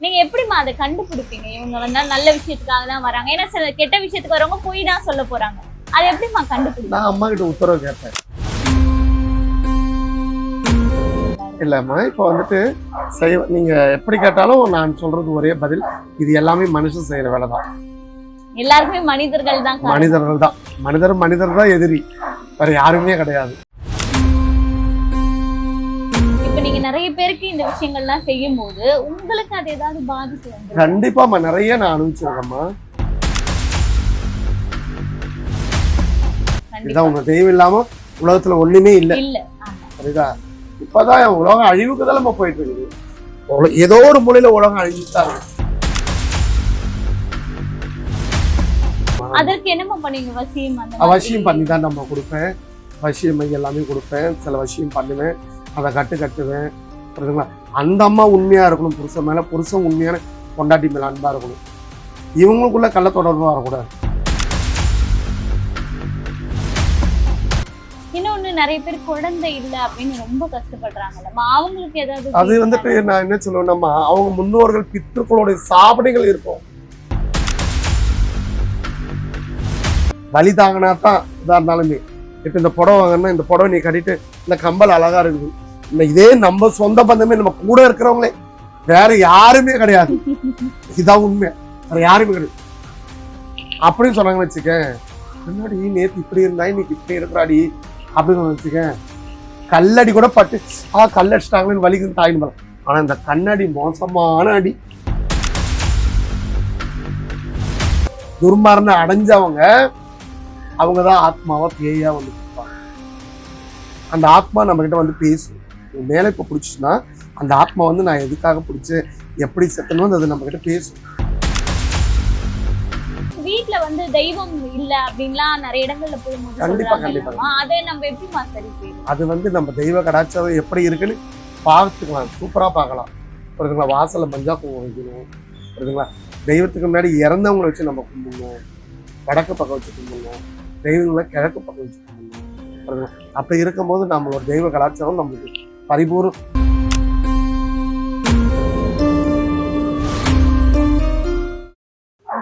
நீங்க எப்படிமா அதை கண்டுபிடிப்பீங்க? இவங்க வந்தா நல்ல விஷயத்துக்காக தான் வராங்க, ஏன்னா சில கெட்ட விஷயத்துக்கு வரவங்க போய் தான் சொல்ல போறாங்க. அதை எப்படிமா கண்டுபிடிப்பீங்க? நான் அம்மா கிட்ட உத்தரவு கேட்பேன். இல்லம்மா, இப்போ வந்துட்டு நீங்க எப்படி கேட்டாலும் நான் சொல்றது ஒரே பதில், இது எல்லாமே மனுஷன் செய்யற வேலை தான். எல்லாருமே மனிதர்கள் தான். மனிதர்கள் தான். மனிதர் தான் எதிரி, வேற யாருமே கிடையாது. இப்ப நீங்க நிறைய பேருக்கு இந்த விஷயங்கள்லாம் செய்யும் போது உங்களுக்கு அது ஏதாவது பாதிப்பு வந்து? கண்டிப்பாமா, நிறைய நான் அனுபவிச்சிருக்கேம்மா. இதான் உங்க தெய்வம் இல்லாம உலகத்துல ஒண்ணுமே இல்ல. சரிதா? இப்பதான் உலகம் அழிவுக்கு தான் நம்ம போயிட்டு இருக்குது. ஏதோ ஒரு மூலையில உலகம் அழிஞ்சுட்டாங்க. அதற்கு என்னமா பண்ணீங்க? வசியம் பண்ணி தான் நம்ம கொடுப்பேன். வசியம் எல்லாமே கொடுப்பேன். சில வசியம் பண்ணுவேன், அதை கட்டுவேன். புரியுதுங்களா? அந்த அம்மா உண்மையா இருக்கணும் புருஷன் மேல, புருஷன் உண்மையான பொண்டாட்டி மேல அன்பா இருக்கணும். இவங்களுக்குள்ள கள்ள தொடர்பு வரக்கூடாது. இன்னொன்னு, நிறைய பேர் குழந்தை இல்ல அப்படின்னு ரொம்ப கஷ்டப்படுறாங்கல்ல, அவங்களுக்கு ஏதாவது? அது வந்துட்டு நான் என்ன சொல்லுவேன்னா, அவங்க முன்னோர்கள் பித்ருக்களுடைய சாபனைகள் இருக்கும். வலி தாங்கினா தான் இதா இருந்தாலுமே. இப்ப இந்த புடவை வாங்கினா, இந்த புடவை நீ கட்டிட்டு இந்த கம்பல் அழகா இருக்குது, இந்த இதே நம்ம சொந்த பந்தமே, நம்ம கூட இருக்கிறவங்களே, வேற யாருமே கிடையாது. இதான் உண்மை, வேற யாருமே கிடையாது அப்படின்னு சொன்னாங்கன்னு வச்சுக்க. முன்னாடி நேற்று இப்படி இருந்தா இன்னைக்கு இப்படி இருக்கிறாடி அப்படின்னு வச்சுக்க, கல்லடி கூட பட்டு கல்லடிச்சிட்டாங்களேன்னு வலிக்குன்னு தாயின்னு போல. ஆனா இந்த கண்ணாடி மோசமான அடி. துர்மரண அடைஞ்சவங்க அவங்கதான் ஆத்மாவா பேயா வந்து கொடுப்பாங்க. அந்த ஆத்மா நம்ம கிட்ட வந்து பேசும். மேல இப்ப பிடிச்சுன்னா அந்த ஆத்மா வந்து நான் எதுக்காக பிடிச்சேன், எப்படி செத்தணும், அது நம்ம கிட்ட பேசும். வீட்ல வந்து தெய்வம் இல்ல அப்படின்லாம் நிறைய இடங்கள்ல போகும்போது கண்டிப்பா அதை நம்ம எப்படிமா சரி செய்யணும்? அது வந்து நம்ம தெய்வ கடாச்சாரம் எப்படி இருக்குன்னு பார்த்துக்கலாம், சூப்பரா பார்க்கலாம். புரியுதுங்களா? வாசல்ல மஞ்சா குங்குமம் வைக்கணும். புரியுதுங்களா? தெய்வத்துக்கு முன்னாடி இறந்தவங்களை வச்சு நம்ம கும்பிடணும். வடக்கு பக்கம் வச்சு கும்பிடணும், தெய்வங்களை கிழக்கு பக்கம் வச்சு கும்பிடணும். அப்படி இருக்கும்போது நம்மளோட தெய்வ கலாச்சாரம் நம்மளுக்கு பரிபூர்ணம்.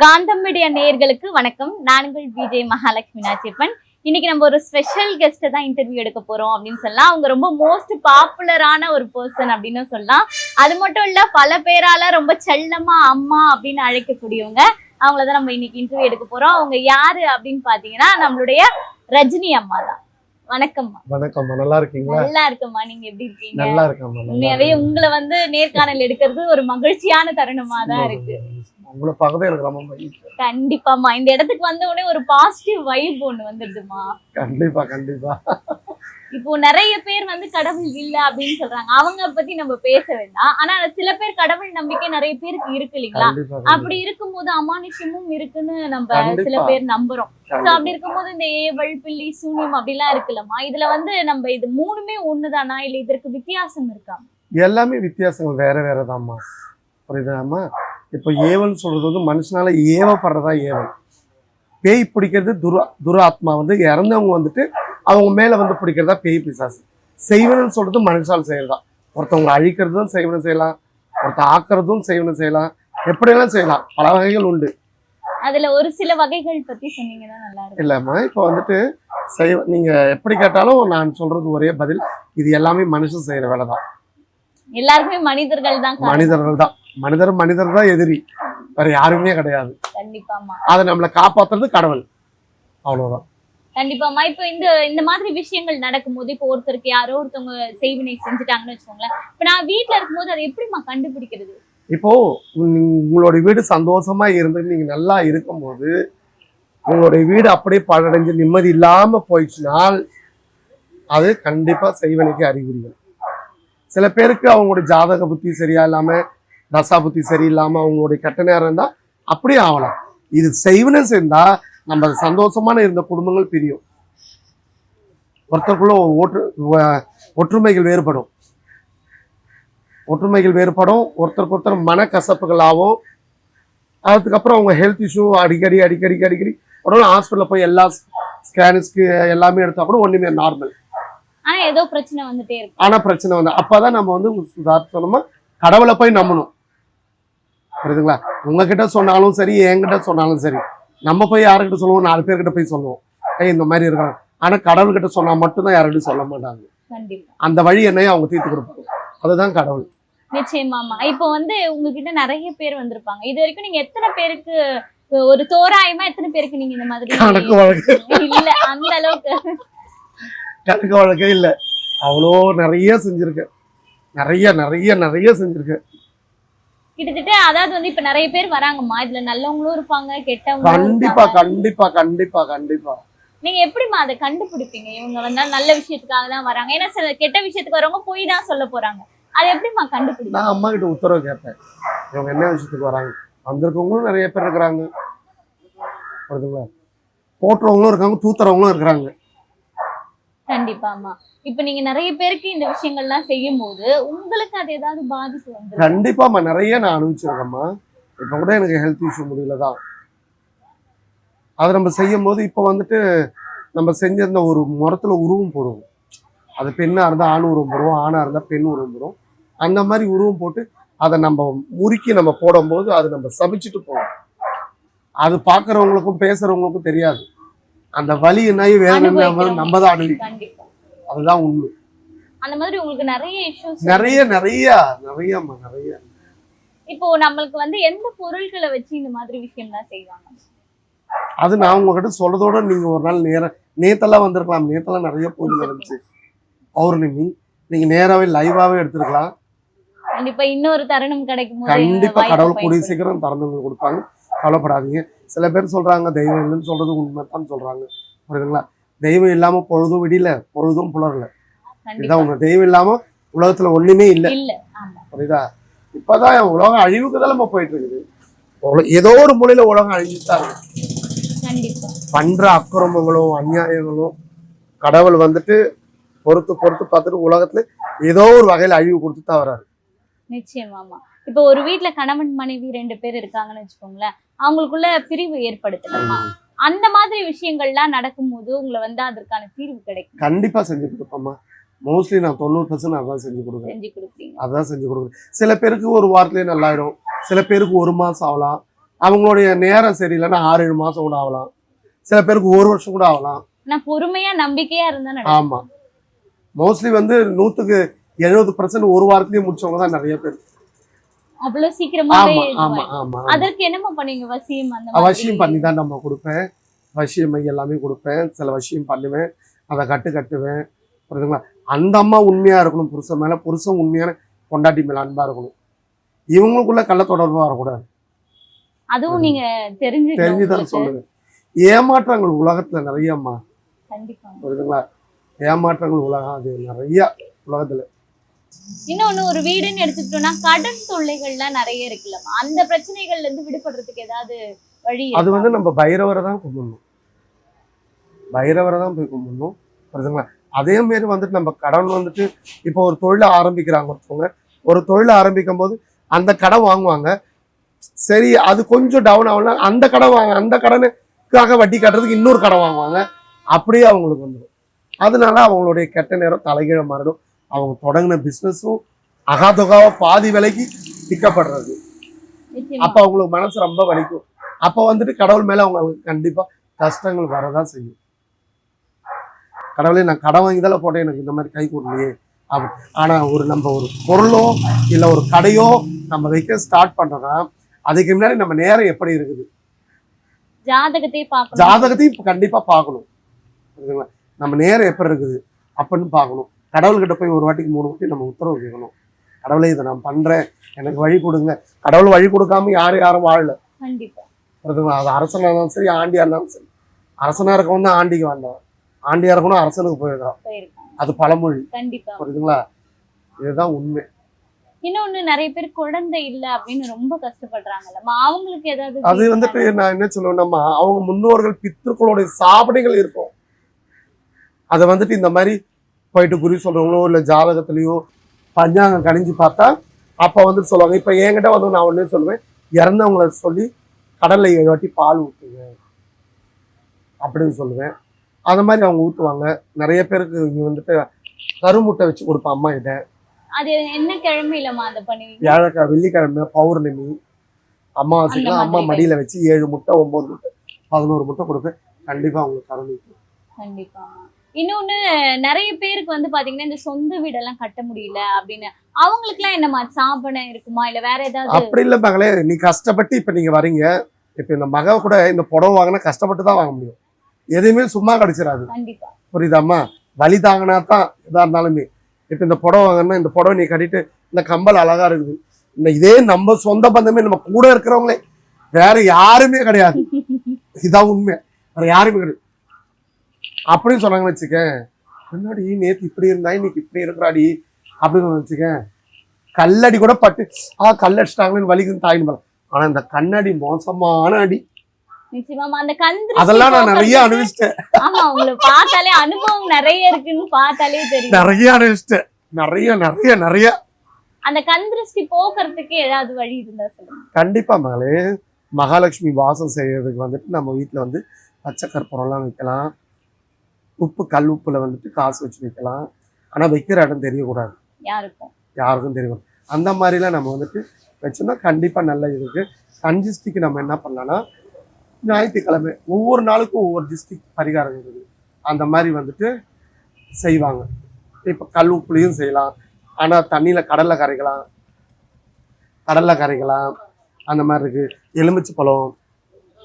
காந்தம் மீடியா நேயர்களுக்கு வணக்கம். நான் உங்கள் விஜய் மகாலட்சுமி நாச்சியப்பன். இன்னைக்கு நம்ம ஒரு ஸ்பெஷல் கெஸ்ட்டை தான் இன்டர்வியூ எடுக்க போறோம் அப்படின்னு சொல்லலாம். அவங்க ரொம்ப மோஸ்ட் பாப்புலரான ஒரு பர்சன் அப்படின்னு சொல்லலாம். அது மட்டும் இல்ல, பல பேரால ரொம்ப செல்லமா அம்மா அப்படின்னு அழைக்கக்கூடியவங்க. அவங்களதான் நம்ம இன்னைக்கு இன்டர்வியூ எடுக்க போறோம். அவங்க யாரு அப்படின்னு பாத்தீங்கன்னா, நம்மளுடைய ரஜினி அம்மா தான். வணக்கம்மா. வணக்கம்மா, நல்லா இருக்கீங்களா? நல்லா இருக்கம்மா, நீங்க எப்படி இருக்கீங்க? நல்லா இருக்கம்மா. உண்மையாவே உங்களை வந்து நேர்காணல் எடுக்கிறது ஒரு மகிழ்ச்சியான தருணமா தான் இருக்கு. உங்களை பார்க்கவே எனக்கு ரொம்ப மகிழ்ச்சி. கண்டிப்பாமா, இந்த இடத்துக்கு வந்த உடனே ஒரு பாசிட்டிவ் வைப் ஒண்ணு வந்துடுதுமா. கண்டிப்பா. இப்போ நிறைய பேர் வந்து கடவுள் இல்ல அப்படின்னு சொல்றாங்க, அவங்க பத்தி நம்ம பேச வேண்டாம். ஆனா சில பேர் கடவுள் நம்பிக்கை நிறைய பேருக்கு இருக்கு இல்லைங்களா? அப்படி இருக்கும்போது அமானுஷமும் இருக்குன்னு நம்ம சில பேர் நம்புறோம். சோ அப்படி இருக்கும்போது இந்த ஏவல், பில்லி, சூனியம் அப்படிலாம் இருக்குல்லம்மா, இதுல வந்து நம்ம இது மூணுமே ஒண்ணுதானா, இல்ல இதற்கு வித்தியாசம் இருக்கா? எல்லாமே வித்தியாசங்கள் வேறதாம்மா. புரியுதாம்மா? இப்போ ஏவல் சொல்றது வந்து மனுஷனால ஏவப்படுறதா ஏவல். பேய் பிடிக்கிறது துர ஆத்மா வந்து இறந்தவங்க வந்துட்டு அவங்க மேல வந்து பிடிக்கிறதா பேய் பிசாசு. செய்வனன்னு சொல்றது மனுஷால் செய்யறதா. ஒருத்தவங்களை அழிக்கிறதும் செய்வனம் செய்யலாம், ஒருத்த ஆக்குறதும் செய்வனம் செய்யலாம், எப்படியெல்லாம் செய்யலாம். பல வகைகள் உண்டு. அதுல ஒரு சில வகைகள் பத்தி சொன்னீங்கன்னா நல்லா இருக்கும். இல்லம்மா, இப்போ வந்துட்டு நீங்க எப்படி கேட்டாலும் நான் சொல்றது ஒரே பதில், இது எல்லாமே மனுஷன் செய்யற வேலை தான். எல்லாருமே மனிதர்கள் தான். மனிதர் தான் எதிரி, வேற யாருமே கிடையாது. கண்டிப்பாமா. அதை நம்மளை காப்பாத்துறது கடவுள், அவ்வளவுதான். கண்டிப்பாமா. இப்போ இந்த மாதிரி விஷயங்கள் நடக்கும்போது, இப்போ ஒருத்தருக்கு யாரோ ஒருத்தவங்க செய்வினை செஞ்சுட்டாங்கன்னு வச்சுக்கோங்களேன், இப்ப நான் வீட்டுல இருக்கும்போது அதை எப்படிமா கண்டுபிடிக்கிறது? இப்போ உங்களுடைய வீடு சந்தோஷமா இருந்து நீங்க நல்லா இருக்கும்போது, உங்களுடைய வீடு அப்படியே பழடைஞ்சு நிம்மதி இல்லாம போயிடுச்சுனால் அது கண்டிப்பா செய்வனைக்கு அறிகுறிகள். சில பேருக்கு அவங்களுடைய ஜாதக புத்தி சரியா இல்லாம, தசா புத்தி சரியில்லாம, அவங்களுடைய கெட்ட நேரம் இருந்தா அப்படியே ஆகலாம். இது செய்வனை சேர்ந்தா நம்ம சந்தோஷமான இருந்த குடும்பங்கள் பிரியும். ஒருத்தருக்குள்ள ஒற்றுமைகள் வேறுபடும். ஒருத்தருக்கு ஒருத்தர் மனக்கசப்புகளாகவும், அதுக்கப்புறம் அவங்க ஹெல்த் இஷ்யூ அடிக்கடி உடனே ஹாஸ்பிட்டலில் போய் எல்லா ஸ்கேனுக்கு எல்லாமே எடுத்தா கூட ஒண்ணுமே நார்மல். ஆனா ஏதோ பிரச்சனை வந்துட்டே இருக்கு. ஆனா பிரச்சனை வந்து அப்பதான் நம்ம வந்து உதாரணமா கடவுளை போய் நம்பணும். புரியுதுங்களா? உங்ககிட்ட சொன்னாலும் சரி, என்கிட்ட சொன்னாலும் சரி, நம்ம போய் யாருக்கிட்ட சொல்லுவோம், 4 பேர்கிட்ட போய் சொல்லுவோம், இந்த மாதிரி இருக்காங்க. ஆனா கடவுள்கிட்ட சொன்னா மட்டும்தான் யார்கிட்டையும் சொல்ல மாட்டாங்க. கண்டிப்பா. அந்த வழி என்னையும் அவங்க தீர்த்து கொடுப்பாங்க. அதுதான் கடவுள். நிச்சயமாமா. இப்போ வந்து உங்ககிட்ட நிறைய பேர் வந்திருப்பாங்க. இது வரைக்கும் நீங்க எத்தனை பேருக்கு ஒரு தோராயமா எத்தனை பேருக்கு நீங்க இந்த மாதிரி கணக்கு வழக்கு இல்ல அந்த அளவுக்கு கணக்கு வழக்கே இல்ல. அவ்வளோ நிறைய செஞ்சிருக்கேன். நிறைய நிறைய நிறைய செஞ்சிருக்கேன். கிட்டத்தட்ட அதாவது வந்து இப்ப நிறைய பேர் வராங்கம்மா, இதுல நல்லவங்களும் இருப்பாங்க, கெட்டவங்களும் கண்டிப்பா இருப்பாங்க. கண்டிப்பா கண்டிப்பா கண்டிப்பா. நீங்க எப்படிமா அதை கண்டுபிடிப்பீங்க? இவங்க வந்தா நல்ல விஷயத்துக்காக தான் வராங்க, ஏன்னா சில கெட்ட விஷயத்துக்கு வரவங்க போய் தான் சொல்ல போறாங்க. அதை எப்படிமா கண்டுபிடிப்பீங்க? நான் அம்மா கிட்ட உத்தரவு கேட்பேன், இவங்க என்ன விஷயத்துக்கு வராங்க. வந்திருக்கவங்களும் நிறைய பேர் இருக்கிறாங்க, புரியுதுங்களா? போட்டுறவங்களும் இருக்காங்க, தூத்துறவங்களும் இருக்கிறாங்க. கண்டிப்பாமா. இப்ப நீங்க நிறைய பேருக்கு இந்த விஷயங்கள்லாம் செய்யும் போது உங்களுக்கு அது ஏதாவது பாதிப்பு வந்து? கண்டிப்பாம்மா, நிறைய நான் அனுபவிச்சிருக்கேம்மா. இப்ப கூட எனக்கு ஹெல்த் இஷ்யூ முடியலதான். அதை நம்ம செய்யும் போது இப்ப வந்துட்டு நம்ம செஞ்சிருந்த ஒரு முறத்துல உருவம் போடுவோம். அது பெண்ணா இருந்தா ஆண் உருவம் போடுவோம், ஆணா இருந்தா பெண் உருவம் போடுவோம். அந்த மாதிரி உருவம் போட்டு அதை நம்ம முறுக்கி நம்ம போடும்போது அது நம்ம சபிச்சுட்டு போவோம். அது பாக்குறவங்களுக்கும் பேசுறவங்களுக்கும் தெரியாது. அந்த வலி என்ன வேதனை நம்ம தான் அனுபவிக்கும். அதுதான் உண்மை. அந்த மாதிரி உங்களுக்கு நிறைய இஷ்யூஸ் நிறைய நிறைய நிறையம்மா நிறைய. இப்போ நம்மளுக்கு வந்து எந்த பொருட்களை வச்சு இந்த மாதிரி விஷயம்லாம் செய்வாங்க? அது நான் உங்ககிட்ட சொல்றதோட நீங்க ஒரு நாள் நேத்தெல்லாம் வந்திருக்கலாம். நேத்தெல்லாம் நிறைய பூஜை நடந்துச்சு. பௌர்ணமி நீங்க நேராவே லைவாவே எடுத்துருக்கலாம். கண்டிப்பா இன்னொரு தருணம் கிடைக்கும் போது கண்டிப்பா கடவுள் கூடிய சீக்கிரம் தருணங்கள் கொடுப்பாங்க. கவலைப்படாதீங்க. சில பேர் சொல்றாங்க தெய்வம் இல்லைன்னு சொல்றது உண்மைதான் சொல்றாங்க, புரியுதுங்களா? தெய்வம் இல்லாம பொழுதும் விடியல, பொழுதும் புலரல. இதுதான் உங்க தெய்வம் இல்லாம உலகத்துல ஒண்ணுமே இல்லை, புரியுதா? இப்பதான் உலகம் அழிவுக்கு தான் நம்ம போயிட்டு இருக்குது. ஏதோ ஒரு மூலையில உலகம் அழிஞ்சுட்டாங்க. பண்ற அக்கிரமங்களும் அநியாயங்களும் கடவுள் வந்துட்டு பொறுத்து பொறுத்து பார்த்துட்டு உலகத்துல ஏதோ ஒரு வகையில அழிவு கொடுத்து தான் வர்றாரு. நிச்சயமாமா. இப்போ ஒரு வீட்டுல கணவன் மனைவி 2 பேர் இருக்காங்கன்னு வச்சுக்கோங்களேன், அவங்களுக்குள்ள பிரிவு ஏற்படுத்தலாமா? அந்த மாதிரி விஷயங்கள்லாம் நடக்கும்போது உங்களை வந்து அதற்கான தீர்வு கிடைக்கும்? கண்டிப்பா செஞ்சு கொடுப்போம்மா. மோஸ்ட்லி நான் 90% அதான் செஞ்சு கொடுக்குறேன். அதான் செஞ்சு கொடுக்குறேன். சில பேருக்கு ஒரு வாரத்திலேயே நல்லாயிடும், சில பேருக்கு 1 மாசம் ஆகலாம், அவங்களுடைய நேரம் சரியில்லைன்னா 6-7 மாசம் கூட ஆகலாம், சில பேருக்கு 1 வருஷம் கூட ஆகலாம். நான் பொறுமையா நம்பிக்கையா இருந்தா. ஆமா, மோஸ்ட்லி வந்து 100% 1 வாரத்திலேயே முடிச்சவங்க தான் நிறைய பேர். அவ்வளவு சீக்கிரமாவே? ஆமா ஆமா. அதற்கு என்னமா பண்ணுவீங்க? வசியம் அந்த மாதிரி? வசியம் பண்ணி தான் நம்ம கொடுப்பேன். வசியம் எல்லாமே கொடுப்பேன். சில வசியம் பண்ணுவேன், அதை கட்டுவேன், புரியுதுங்களா? அந்த அம்மா உண்மையா இருக்கணும் புருஷன் மேல, புருஷன் உண்மையான பொண்டாட்டி மேல அன்பா இருக்கணும். இவங்களுக்குள்ள கள்ள தொடர்பா வரக்கூடாது. அதுவும் நீங்க தெரிஞ்சுதான் சொல்லுங்க. ஏமாற்றங்கள் உலகத்துல நிறையம்மா. கண்டிப்பா, புரியுதுங்களா? ஏமாற்றங்கள் உலகம் அது நிறைய உலகத்துல. இன்னொன்னு, ஒரு வீடுன்னு எடுத்துக்கிட்டோம்னா கடன் தொல்லைகள்லாம் நிறைய இருக்குல்லம்மா, அந்த பிரச்சனைகள்ல இருந்து விடுபடுறதுக்கு ஏதாவது வழி? அது வந்து நம்ம பைரவரை தான் கும்பிடணும், பைரவரை தான் போய் கும்பிடணும், புரியுதுங்களா? அதே மாதிரி வந்துட்டு நம்ம கடன் வந்துட்டு இப்போ ஒரு தொழிலை ஆரம்பிக்கிறாங்க ஒருத்தவங்க, ஒரு தொழிலை ஆரம்பிக்கும் போது அந்த கடன் வாங்குவாங்க, சரி அது கொஞ்சம் டவுன் ஆகலாம், அந்த கடனுக்காக வட்டி கட்டுறதுக்கு இன்னொரு கடன் வாங்குவாங்க, அப்படியே அவங்களுக்கு வந்துடும். அதனால அவங்களுடைய கெட்ட நேரம் தலைகீழ மாறிடும். அவங்க தொடங்கின பிசினஸும் அகாதொகாவா பாதி விலைக்கு விற்கப்படுறது. அப்ப அவங்களுக்கு மனசு ரொம்ப வலிக்கும். அப்ப வந்துட்டு கடவுள் மேல அவங்களுக்கு கண்டிப்பா கஷ்டங்கள் வரதான் செய்யும். கடவுளே, நான் கடன் வாங்கிதால போட்டேன், எனக்கு இந்த மாதிரி கை கூடலையே அப்படி. ஆனா நம்ம ஒரு பொருளோ இல்ல ஒரு கடையோ நம்ம வைக்க ஸ்டார்ட் பண்றோம்னா அதுக்கு முன்னாடி நம்ம நேரம் எப்படி இருக்குது, ஜாதகத்தையும் கண்டிப்பா பார்க்கணும். நம்ம நேரம் எப்படி இருக்குது அப்படின்னு பார்க்கணும். கடவுள்கிட்ட போய் ஒரு வாட்டிக்கு 3 வாட்டி நம்ம உத்தரவு கேட்கணும். கடவுளே, இதை நான் பண்றேன், எனக்கு வழி கொடுங்க. கடவுள் வழி கொடுக்காம யாரும் வாழல. அது அரசனா இருந்தாலும் சரி, ஆண்டியா இருந்தாலும் சரி. அரசனா இருக்கவன் தான் ஆண்டிக்கு வேண்டாம், ஆண்டியா இருக்கணும் அரசனுக்கு போயிருக்கான். அது பழமொழி, புரியுதுங்களா? இதுதான் உண்மை. இன்னொன்னு, நிறைய பேர் குழந்தை இல்ல அப்படின்னு ரொம்ப கஷ்டப்படுறாங்கல்ல, அவங்களுக்கு ஏதாவது? அது வந்துட்டு நான் என்ன சொல்லுவேன்னா, அவங்க முன்னோர்கள் பித்ருக்களுடைய சாபனைகள் இருக்கும். அதை வந்துட்டு இந்த மாதிரி போயிட்டு குறி சொல்றவங்களோ இல்ல ஜாதகத்திலயோ பஞ்சாங்கம் கணிஞ்சு பார்த்தா அப்ப வந்துட்டு சொல்லுவாங்க. இப்ப என்கிட்ட வந்து நான் ஒன்னே சொல்லுவேன், இறந்தவங்களை சொல்லி கடல்ல 7 வாட்டி பால் ஊற்றுங்க அப்படின்னு சொல்லுவேன். அந்த மாதிரி அவங்க ஊற்றுவாங்க. நிறைய பேருக்கு இங்க வந்துட்டு கருமுட்டை வச்சு கொடுப்பேன் அம்மா கிட்ட. அது என்ன கிழமையிலமா அதை பண்ணுவீங்க? வியாழக்கிழமை, வெள்ளிக்கிழமை, பௌர்ணமி, அமாவாசைக்கெல்லாம் அந்த அம்மா மாதிரி மடியில வச்சு 7 முட்டை 9 முட்டை 11 முட்டை கொடுப்பேன். கண்டிப்பா அவங்களுக்கு கருணைக்கும். கண்டிப்பா. இன்னொன்னு, நிறைய பேருக்கு வந்து பாத்தீங்கன்னா இந்த சொந்த வீடெல்லாம் கட்ட முடியல அப்படின்னு, அவங்களுக்கு எல்லாம் என்ன மாதிரி சாபனம் இருக்குமா இல்ல வேற ஏதாவது? அப்படி இல்ல மகளே, நீ கஷ்டப்பட்டு இப்ப நீங்க வரீங்க. இப்ப இந்த மக கூட இந்த புடவை வாங்கினா கஷ்டப்பட்டு தான் வாங்க முடியும். எதுவுமே சும்மா கிடைச்சிடாது. கண்டிப்பா. புரியுதாம்மா? வழி தாங்கினா தான் எதா இருந்தாலுமே. இப்ப இந்த புடவை வாங்கினா இந்த புடவை நீ கட்டிட்டு இந்த கம்பல் அழகா இருக்குது. இந்த இதே நம்ம சொந்த பந்தமே நம்ம கூட இருக்கிறவங்களே வேற யாருமே கிடையாது. இதான் உண்மை. வேற யாருமே கிடையாது. அப்படின்னு சொன்னாங்கன்னு வச்சுக்க, முன்னாடி நேத்து இப்படி இருந்தா இன்னைக்கு இப்படி இருக்கிறாடி அப்படின்னு வச்சுக்க, கல்லடி கூட பட்டு கல்லடிச்சிட்டாங்களேன்னு வலிக்குன்னு தாயின்னு போலாம். ஆனா இந்த கண்ணாடி மோசமான அடி. நிச்சயமா அந்த கந்திருஷ்டி அதெல்லாம் நான் நிறைய போக்குறதுக்கு- அனுபவிச்சிட்டேன். ஆமா, உங்களை பார்த்தாலே அனுபவம் நிறைய இருக்குன்னு பார்த்தாலே தெரியும். நிறைய அனுபவிச்சிட்டேன். நிறைய நிறைய நிறைய. அந்த கந்திருஷ்டி போக்குறதுக்கு ஏதாவது வழி இருந்தா சொல்லுங்க. கண்டிப்பா மகளே, மகாலட்சுமி வாசம் செய்யறதுக்கு வந்துட்டு நம்ம வீட்டுல வந்து பச்சை கற்பூரம்லாம் வைக்கலாம். உப்பு கல் உப்புல வந்துட்டு காசு வச்சு வைக்கலாம். ஆனா வைக்கிற இடம் தெரியக்கூடாது, யாருக்கும். யாருக்கும் தெரியும். அந்த மாதிரிலாம் நம்ம வந்துட்டு வச்சோம்னா கண்டிப்பா நல்ல இருக்கு. கஞ்சிஸ்டிக்கு நம்ம என்ன பண்ணலாம்னா, ஞாயிற்றுக்கிழமை ஒவ்வொரு நாளுக்கும் ஒவ்வொரு டிஸ்ட்ரிக்ட் பரிகாரம் இருக்குது. அந்த மாதிரி வந்துட்டு செய்வாங்க. இப்போ கல் உப்புலையும் செய்யலாம். ஆனா தண்ணியில கடல்ல கரைக்கலாம், அந்த மாதிரி இருக்கு. எலுமிச்சை பழம்,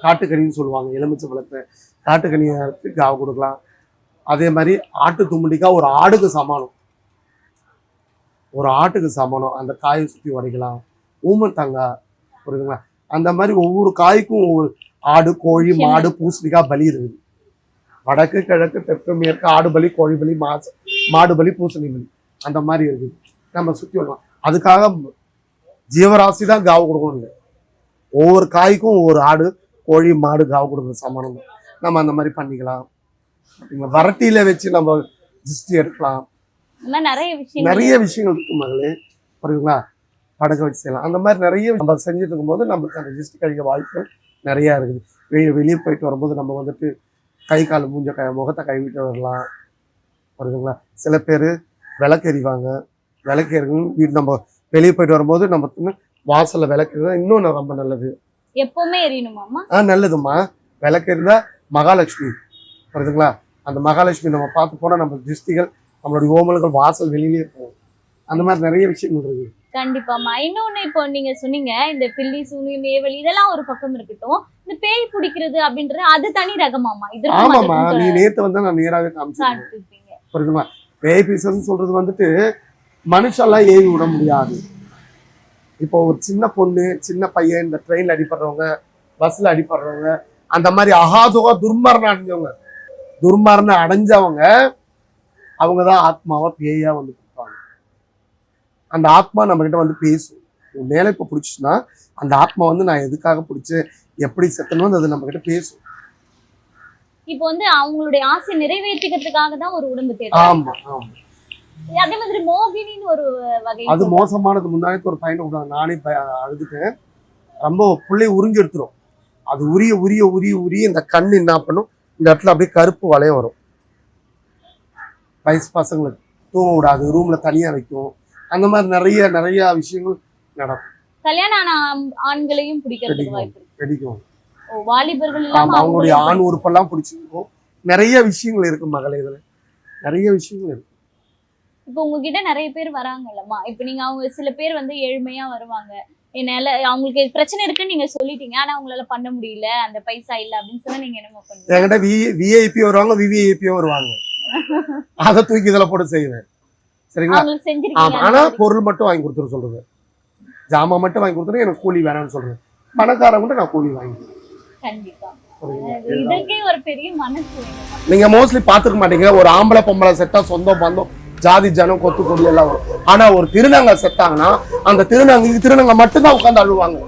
காட்டுக்கனின்னு சொல்லுவாங்க. எலுமிச்சை பழத்தை காட்டுக்கனியை அறுத்து காவு கொடுக்கலாம். அதே மாதிரி ஆட்டு தும்முண்டிக்கா ஒரு ஆடுக்கு சமானம், அந்த காயை சுற்றி உடைக்கலாம். ஊமத்தங்காய், புரியுதுங்களா? அந்த மாதிரி ஒவ்வொரு காய்க்கும் ஒவ்வொரு ஆடு, கோழி, மாடு, பூசணிக்காய் பலி இருக்குது. வடக்கு கிழக்கு தெற்கு மேற்கு ஆடு பலி, கோழி பலி, மாடு பலி, பூசணி பலி, அந்த மாதிரி இருக்குது. நம்ம சுற்றி விடலாம். அதுக்காக ஜீவராசி தான் காவு கொடுக்கணும் இல்லை. ஒவ்வொரு காய்க்கும் ஒவ்வொரு ஆடு, கோழி, மாடு காவு கொடுக்குற சமானம் தான். நம்ம அந்த மாதிரி பண்ணிக்கலாம். வரட்டியில வச்சு நம்ம திருஷ்டி எடுக்கலாம். நிறைய விஷயங்கள் இருக்கு மகளே, புரியுதுங்களா? படக்க வச்சு செய்யலாம். அந்த மாதிரி நிறைய நம்ம செஞ்சுட்டு இருக்கும்போது நம்மளுக்கு அந்த திருஷ்டி கழிக்க வாய்ப்புகள் நிறைய இருக்குது. வெளியே போயிட்டு வரும்போது நம்ம வந்துட்டு கை கால் மூஞ்ச முகத்தை கைவிட்டு வரலாம், புரியுதுங்களா? சில பேர் விளக்கெறிவாங்க. வீடு நம்ம வெளியே போயிட்டு வரும்போது நம்ம வாசல்ல விளக்கு இன்னும் ரொம்ப நல்லது. எப்பவுமே எரியணுமாமா? நல்லதுமா. விளக்கெறிந்தா மகாலட்சுமி, புரியுதுங்களா? அந்த மகாலட்சுமி நம்ம பார்த்து போனா நம்ம திருஷ்டிகள், நம்மளுடைய ஓமல்கள் வாசல் வெளியிலே போகும். அந்த மாதிரி நிறைய விஷயங்கள் இருக்கு. கண்டிப்பாமா. இன்னொன்னு, இப்போ நீங்க சொன்னீங்க இந்த பில்லி, சூனியம், ஏவல் இதெல்லாம் ஒரு பக்கம் இருக்கட்டும், இந்த பேய் பிடிக்கிறது அப்படின்றது அது தனி ரகமாமா? ஆமாமா, நீ நேத்து வந்து நான் நேராவே காமிச்சேன், புரியுதுங்களா? பேய் பீசன்னு சொல்றது வந்துட்டு மனுஷெல்லாம் ஏவி விட முடியாது. இப்போ ஒரு சின்ன பொண்ணு, சின்ன பையன், இந்த ட்ரெயின்ல அடிப்படுறவங்க, பஸ்ல அடிப்படுறவங்க, அந்த மாதிரி அகாதுகா துர்மரணம் அடைஞ்சவங்க அவங்கதான் ஆத்மாவா பேயா வந்து கொடுப்பாங்க. அந்த ஆத்மா நம்ம கிட்ட வந்து பேசும். உன் மேல இப்ப பிடிச்சுன்னா அந்த ஆத்மா வந்து நான் எதுக்காக பிடிச்சேன், எப்படி செத்தணும், அது நம்ம கிட்ட பேசும். இப்போ வந்து அவங்களுடைய ஆசை நிறைவேற்றிக்கிறதுக்காக தான் ஒரு உடம்பு தேவை. ஆமா ஆமா. அதே மாதிரி மோகினின்னு ஒரு வகை, அது மோசமானது. முன்னாடி ஒரு பையனை விட்டாங்க, நானே அழுதுட்டேன். ரொம்ப புள்ளை உறிஞ்சு எடுத்துரும். அது உரிய உரிய உரிய உரிய இந்த கண் என்ன பண்ணும், இந்த இடத்துல அப்படியே கருப்பு வளையம் வரும். வயசு பசங்களுக்கு தூங்க விடாது, ரூம்ல தனியா வைக்கும். அந்த மாதிரி நிறைய நிறைய விஷயங்கள் நடக்கும். கல்யாணம் ஆன ஆண்களையும் பிடிக்கிறதுக்கு வாய்ப்பு இருக்கு. பிடிக்கும். வாலிபர்கள் அவங்களுடைய ஆண் உறுப்பெல்லாம் பிடிச்சிருக்கும். நிறைய விஷயங்கள் இருக்கு மகளே, இதுல நிறைய விஷயங்கள் இருக்கு. இப்போ உங்ககிட்ட நிறைய பேர் வராங்கல்லம்மா, இப்போ நீங்க அவங்க சில பேர் வந்து ஏழ்மையா வருவாங்க, என்னால அவங்களுக்கு பிரச்சனை இருக்குன்னு நீங்க சொல்லிட்டீங்க, ஆனா அவங்களால பண்ண முடியல, அந்த பைசா இல்ல அப்படின்னு சொன்னா நீங்க என்ன பண்ணுவீங்க? என்கிட்ட விஐபி வருவாங்க, விவிஐபியும் வருவாங்க. அதை தூக்கி இதுல போட்டு செய்வேன், சரிங்களா? ஆனா பொருள் மட்டும் வாங்கி கொடுத்துரு சொல்றது, ஜாமா மட்டும் வாங்கி கொடுத்துரு, எனக்கு கூலி வேணாம்னு சொல்றேன். பணக்காரங்க நான் கூலி வாங்கி. கண்டிப்பா இதுக்கே ஒரு பெரிய மனசு வேணும். நீங்க மோஸ்ட்லி பாத்துக்க மாட்டீங்க. ஒரு ஆம்பளை பொம்பளை செட்டா சொந்தம் பந்தம் ஜாதி ஜனம் கொத்து கொடி எல்லாம் வரும். ஆனா ஒரு திருநங்கை செத்தாங்கன்னா அந்த திருநங்கைக்கு திருநங்கை மட்டும்தான் உட்காந்து அழுவாங்க.